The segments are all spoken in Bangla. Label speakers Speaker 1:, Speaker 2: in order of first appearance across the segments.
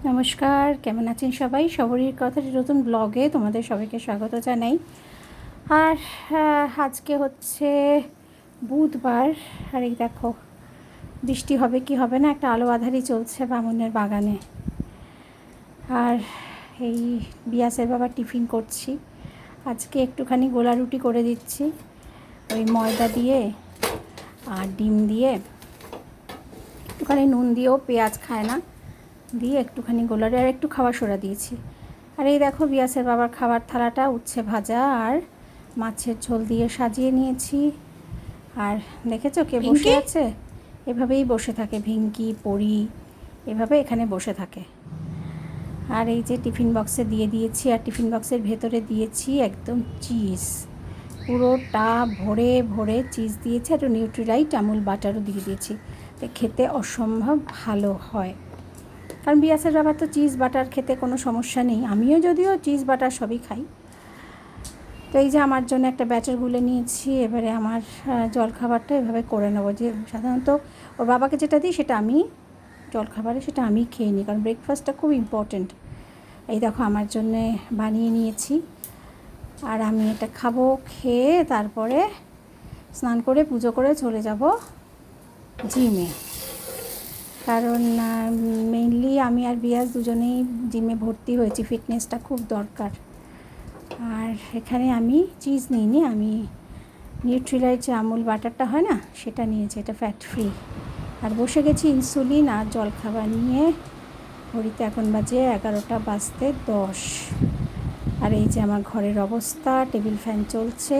Speaker 1: নমস্কার, কেমন আছেন সবাই? শবরীর কথাটি নতুন ব্লগে তোমাদের সবাইকে স্বাগত জানাই। আর আজকে হচ্ছে বুধবার। আর এই দেখো, বৃষ্টি হবে কি হবে না, একটা আলো আঁধারি চলছে বামুনের বাগানে। আর এই বিয়াসের বাবা টিফিন করছি। আজকে একটুখানি গোলা রুটি করে দিচ্ছি, ওই ময়দা দিয়ে আর ডিম দিয়ে, একটুখানি নুন দিয়েও, পেঁয়াজ খায় না, দিয়ে একটুখানি গোলারে আর একটু খাবার সোডা দিয়েছি। আর এই দেখো বিয়াসের বাবার খাবার থালাটা উচ্ছে ভাজা আর মাছের ঝোল দিয়ে সাজিয়ে নিয়েছি। আর দেখেছো কে বসে আছে? এভাবেই বসে থাকে ভিঙ্কি, পরি, এভাবে এখানে বসে থাকে। আর এই যে টিফিন বক্সে দিয়ে দিয়েছি, আর টিফিন বক্সের ভেতরে দিয়েছি একদম চিজ, পুরোটা ভরে ভরে চিজ দিয়েছি। আর নিউট্রিলাইট আমুল বাটারও দিয়ে দিয়েছি, খেতে অসম্ভব ভালো হয়। কারণ বিয়াসের বাবার তো চিজ বাটার খেতে কোনো সমস্যা নেই, আমিও যদিও চিজ বাটার সবই খাই। তো এই যে আমার জন্য একটা ব্যাটার গুলে নিয়েছি। এবারে আমার জলখাবারটা এভাবে করে নেবো, যে সাধারণত ওর বাবাকে যেটা দিই সেটা আমি জলখাবারে সেটা আমি খেয়ে নিই, কারণ ব্রেকফাস্টটা খুব ইম্পর্ট্যান্ট। এই দেখো আমার জন্যে বানিয়ে নিয়েছি, আর আমি এটা খাবো। খেয়ে তারপরে স্নান করে পুজো করে চলে যাব জিমে। কারণ মেইনলি আমি আর বিয়াস দুজনেই জিমে ভর্তি হয়েছি, ফিটনেসটা খুব দরকার। আর এখানে আমি চিজ নিইনি, আমি নিউট্রিলাইট যে আমুল বাটারটা হয় না সেটা নিয়েছি, এটা ফ্যাট ফ্রি। আর বসে গেছি ইনসুলিন আর জলখাবার নিয়ে। ঘড়িতে এখন বাজে 11:10। আর এই যে আমার ঘরের অবস্থা, টেবিল ফ্যান চলছে,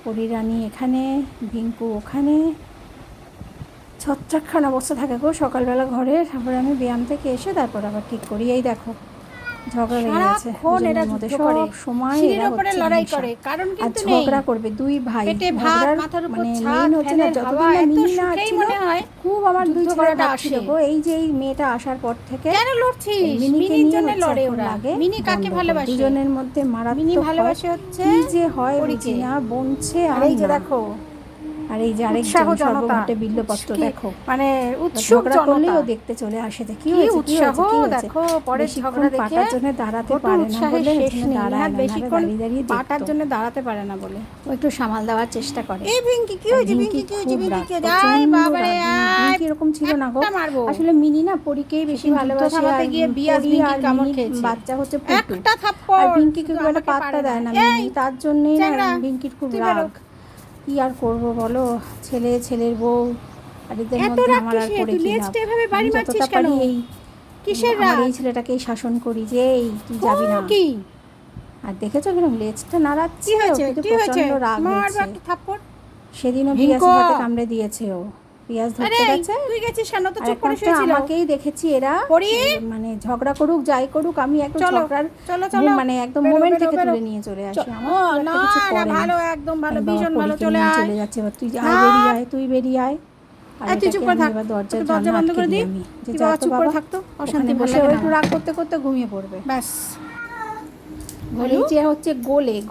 Speaker 1: পরিরানী এখানে, ভিঙ্কু ওখানে, ছত্রাকখানা অবস্থা থাকে গো সকালবেলা ঘরে। তারপরে আমি ব্যায়াম থেকে এসে তারপর আবার ঠিক করি। এই দেখো ঝগড়া লেগে গেছে দুজনের মধ্যে, সব সময় এরা হচ্ছে লড়াই করে, কারণ কিন্তু ঝগড়া করবে দুই ভাই। ঝগড়ার মানে মেইন হচ্ছে না, যতদিন না মিনি না ছিল খুব আমার দুই ছেলে ডাকছিল গো। এই যে এই মেয়েটা আসার পর থেকে কেন লড়ছিস, মিনির জন্য লড়ে ওরা। মিনি কাকে ভালোবাসে? দুজনের মধ্যে মারাত্মক ভালোবাসে হচ্ছে, কি যে হয় বুঝি না, বনছে। আর এই যে দেখো, আর এই যে আরেকজন সর্বঘটে বিল্লপত্র দেখো, মানে উৎসুক জনতা দেখতে চলে আসে। কি হয়েছে, উৎসাহ দেখো, পরে ঝগড়া দেখে পাটার জন্য দাঁড়াতে পারে না বলে, দাঁড়ায় বেশিক্ষণ পাটার জন্য দাঁড়াতে পারে না বলে ও একটু সামাল দেওয়ার চেষ্টা করে। এই ভিঙ্কি কি হয়েছে, ভিঙ্কি কি হয়েছে, ভিঙ্কি কি যাই বাবারে, ভিঙ্কি এরকম ছিল না গো। আসলে মিনি না পরীকেই বেশি ভালোবাসে, আর গিয়ে বিয়াস ভিঙ্কি কামড় খেয়েছে। বাচ্চা হচ্ছে পুটু, একটা থাপ্পড়, আর ভিঙ্কি খুব একটা পাত্তা দেয় না মিনি, তার জন্যই না ভিঙ্কির খুব রাগ। কি আর করবো বলো, ছেলের বউ, আর এদের মধ্যে আমার আর করে কি লাভ? আমি যতটা পারি এই কিসের রাগ, এই ছেলেটাকেই শাসন করি যে এই তুই যাবি না। কি আর দেখেছো কিরকম লেজটা নাড়াচ্ছে, প্রচন্ড রাগ হয়েছে। সেদিনও পিয়াসের হাতে কামড়ে দিয়েছে ও, পিয়াস ধরতে গেছে, তুই গেছিস কেন? তো চুপ করে শুয়েছিল। আমাকেই দেখেছি এরা মানে ঝগড়া করুক যাই করুক, আমি একদম ঝগড়ার মানে একদম মোমেন্ট থেকে তুলে নিয়ে চলে আসি। আমার না ভালো, একদম ভালো, ভীষণ ভালো। চলে যাচ্ছে, তুই আয়, বেরিয়ে আয়, তুই বেরিয়ে আয়। আর তুই চুপ করে থাক, দরজা বন্ধ করে দিই, যে যা চুপ করে থাকতো, অশান্তি বসে একটু রাগ করতে করতে ঘুমিয়ে পড়বে ব্যাস। এই যে হচ্ছে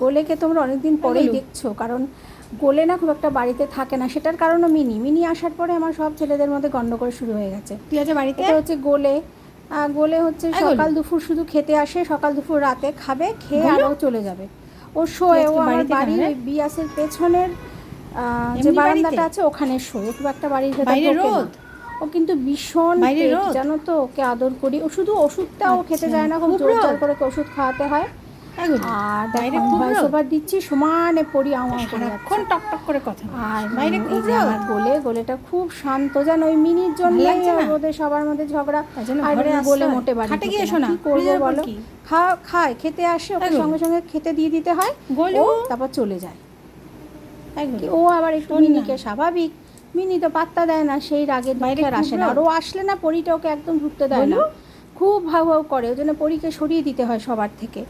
Speaker 1: গোলেকে তোমরা অনেকদিন পরেই দেখছো, কারণ গোলে না খুব একটা বাড়িতে থাকে না, সেটার কারণও মিনি আসার পরে আমার সব ছেলেদের মধ্যে গন্ডগোল শুরু হয়ে গেছে। ঠিক আছে, বাড়িতে হচ্ছে গোলে হচ্ছে সকাল দুপুর শুধু খেতে আসে, সকাল দুপুর রাতে খাবে, খেয়ে আরও চলে যাবে। ও শোয়, ও আমার বাড়ির ওই বিয়াসের পেছনের যে বারান্দাটা আছে ওখানে শোয়, খুব একটা বাড়ির ভেতরে রোদ। ও কিন্তু ভীষণ জানো তো, ওকে আদর করি। ও শুধু ওষুধটা ও খেতে যায় না, খুব জোর জোর করে ওষুধ খাওয়াতে হয়। আর ভয়েস ওভার দিচ্ছি, সমানে পড়ি আমার সারাক্ষণ টক টক করে কথা। আর বাইরে এই যে আমার গোলেটা খুব শান্ত, জানো ওই মিনির জন্য ওদের সবার মধ্যে ঝগড়া। আর গোলে মোটে বাড়িতে গিয়ে শোনা কি করবো বলো, খায় খেতে আসে, ওকে সঙ্গে সঙ্গে খেতে দিয়ে দিতে হয়, তারপর চলে যায়। ও আবার একটু মিনিকে স্বাভাবিক, মিনি তো পাত্তা দেয় না, সেই রাগের বাইরে আর আসে না। আর ও আসলে না পরীটা ওকে একদম ঢুকতে দেয় না, খুব ভাউ ভাউ করে। ওই জন্য পরীকে সরিয়ে দিতে হয় সবার থেকে,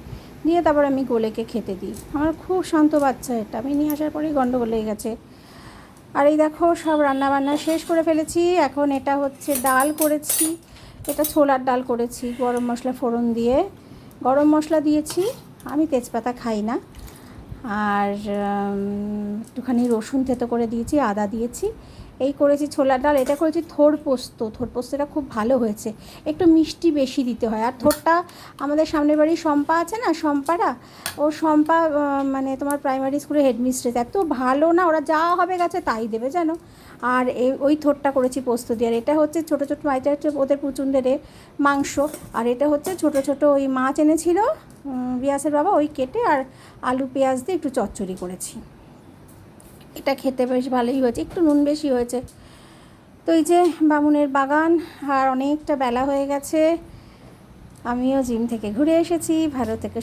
Speaker 1: দিয়ে তারপর আমি গোলেকে খেতে দিই। আমার খুব শান্ত বাচ্চা এটা, মিনি আসার পরেই গন্ডগোল লেগে গেছে। আর এই দেখো সব রান্নাবান্না শেষ করে ফেলেছি। এখন এটা হচ্ছে ডাল করেছি, এটা ছোলার ডাল করেছি, গরম মশলা ফোড়ন দিয়ে, গরম মশলা দিয়েছি, আমি তেজপাতা খাই না। আর একটুখানি রসুন থেতো করে দিয়েছি, আদা দিয়েছি, এই করেছি ছোলার ডাল, এটা করেছি থোড় পোস্ত। থোড় পোস্তটা খুব ভালো হয়েছে, একটু মিষ্টি বেশি দিতে হয়। আর থোড়টা আমাদের সামনের বাড়ির শম্পা আছে না, শম্পারা, ও শম্পা মানে তোমার প্রাইমারি স্কুলের হেডমিস্ট্রেস, এত ভালো না, ওরা যা হবে গাছে তাই দেবে জানো। আর ওই থোড়টা করেছি পোস্ত দিয়ে। আর এটা হচ্ছে ছোটো ছোটো, এটা হচ্ছে ওদের পুচুন্ডের মাংস। আর এটা হচ্ছে ছোটো ছোটো ওই মাছ এনেছিল বিয়াসের বাবা, ওই কেটে আর আলু পেঁয়াজ দিয়ে একটু চচ্চড়ি করেছি। এটা খেতে বেশ ভালোই হয়েছে, একটু নুন বেশি হয়েছে। তো এই যে বামুনের বাগান, আর অনেকটা বেলা হয়ে গেছে, আমিও জিম থেকে ঘুরে এসেছি, ভালো থেকে